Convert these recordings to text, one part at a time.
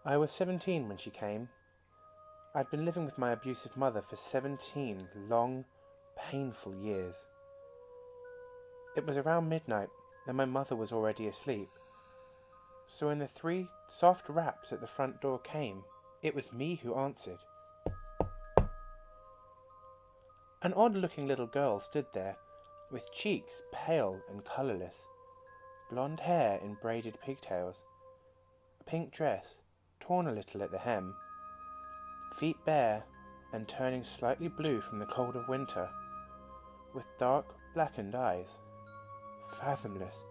I was 17 when she came. I'd been living with my abusive mother for 17 long, painful years. It was around midnight, and my mother was already asleep. So when the 3 soft raps at the front door came, it was me who answered. An odd-looking little girl stood there, with cheeks pale and colourless, blonde hair in braided pigtails, a pink dress, torn a little at the hem, feet bare and turning slightly blue from the cold of winter, with dark, blackened eyes. Fathomless,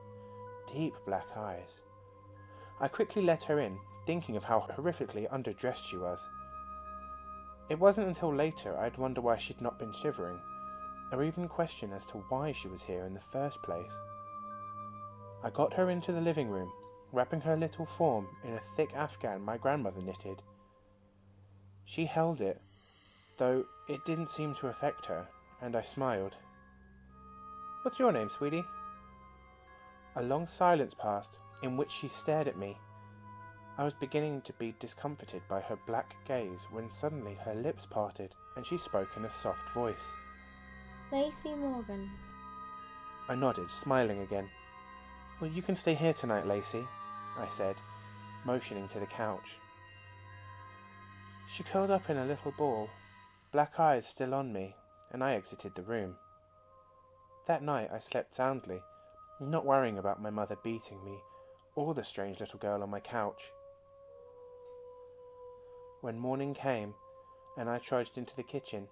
deep black eyes. I quickly let her in, thinking of how horrifically underdressed she was. It wasn't until later I'd wonder why she'd not been shivering, or even question as to why she was here in the first place. I got her into the living room, wrapping her little form in a thick afghan my grandmother knitted. She held it, though it didn't seem to affect her, and I smiled. "What's your name, sweetie?" A long silence passed, in which she stared at me. I was beginning to be discomfited by her black gaze when suddenly her lips parted and she spoke in a soft voice. Lacey Morgan. I nodded, smiling again. "Well, you can stay here tonight, Lacey," I said, motioning to the couch. She curled up in a little ball, black eyes still on me, and I exited the room. That night I slept soundly, not worrying about my mother beating me or the strange little girl on my couch. When morning came and I trudged into the kitchen,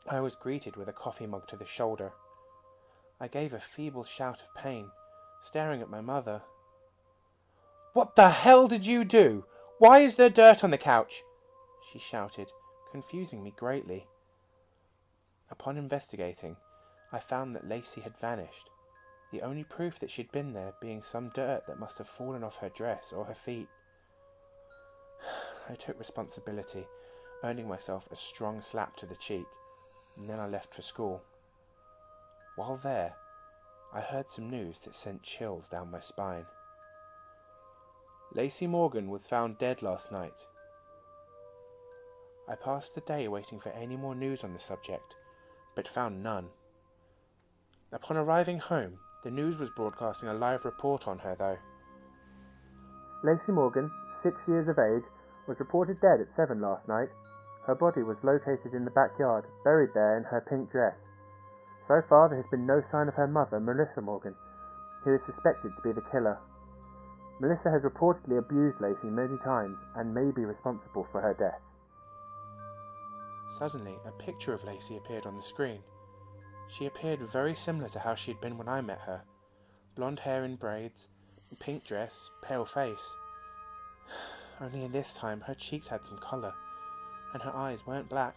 I was greeted with a coffee mug to the shoulder. I gave a feeble shout of pain, staring at my mother. "What the hell did you do? Why is there dirt on the couch?" she shouted, confusing me greatly. Upon investigating, I found that Lacey had vanished, the only proof that she'd been there being some dirt that must have fallen off her dress or her feet. I took responsibility, earning myself a strong slap to the cheek, and then I left for school. While there, I heard some news that sent chills down my spine. Lacey Morgan was found dead last night. I passed the day waiting for any more news on the subject, but found none. Upon arriving home, the news was broadcasting a live report on her, though. Lacey Morgan, 6 years of age, was reported dead at 7 last night. Her body was located in the backyard, buried there in her pink dress. So far there has been no sign of her mother, Melissa Morgan, who is suspected to be the killer. Melissa has reportedly abused Lacey many times and may be responsible for her death. Suddenly, a picture of Lacey appeared on the screen. She appeared very similar to how she had been when I met her. Blonde hair in braids, pink dress, pale face. Only this time her cheeks had some colour, and her eyes weren't black,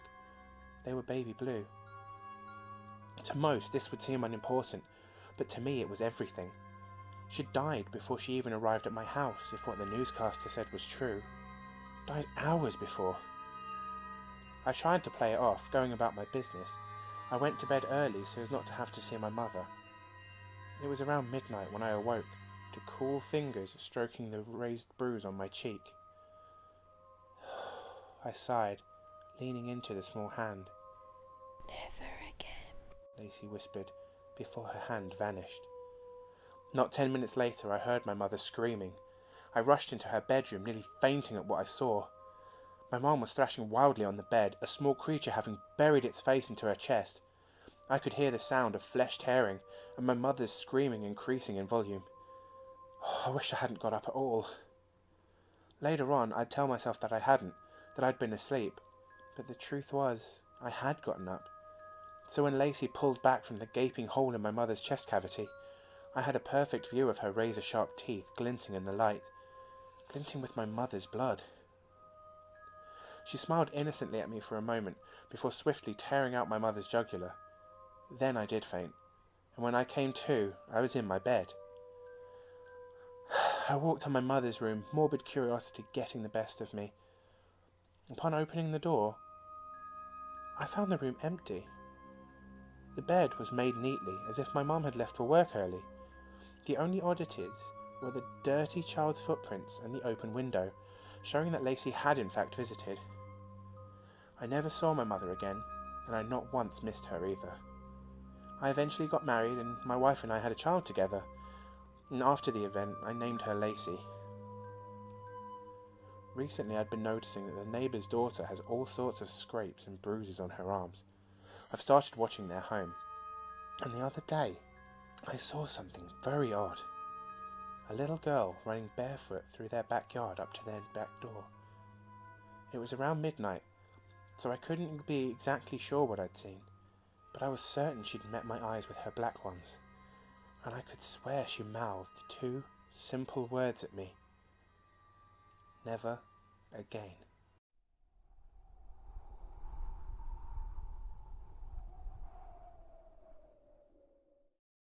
they were baby blue. To most this would seem unimportant, but to me it was everything. She'd died before she even arrived at my house, if what the newscaster said was true. Died hours before. I tried to play it off, going about my business. I went to bed early so as not to have to see my mother. It was around midnight when I awoke, to cool fingers stroking the raised bruise on my cheek. I sighed, leaning into the small hand. Never again, Lacey whispered, before her hand vanished. Not 10 minutes later I heard my mother screaming. I rushed into her bedroom, nearly fainting at what I saw. My mom was thrashing wildly on the bed, a small creature having buried its face into her chest. I could hear the sound of flesh tearing, and my mother's screaming increasing in volume. I wish I hadn't got up at all. Later on, I'd tell myself that I hadn't, that I'd been asleep, but the truth was, I had gotten up. So when Lacey pulled back from the gaping hole in my mother's chest cavity, I had a perfect view of her razor-sharp teeth glinting in the light, glinting with my mother's blood. She smiled innocently at me for a moment, before swiftly tearing out my mother's jugular. Then I did faint, and when I came to, I was in my bed. I walked to my mother's room, morbid curiosity getting the best of me. Upon opening the door, I found the room empty. The bed was made neatly, as if my mum had left for work early. The only oddities were the dirty child's footprints and the open window, showing that Lacey had in fact visited. I never saw my mother again, and I not once missed her either. I eventually got married, and my wife and I had a child together, and after the event I named her Lacey. Recently I'd been noticing that the neighbour's daughter has all sorts of scrapes and bruises on her arms. I've started watching their home, and the other day I saw something very odd. A little girl running barefoot through their backyard up to their back door. It was around midnight, so I couldn't be exactly sure what I'd seen, but I was certain she'd met my eyes with her black ones, and I could swear she mouthed two simple words at me. Never again.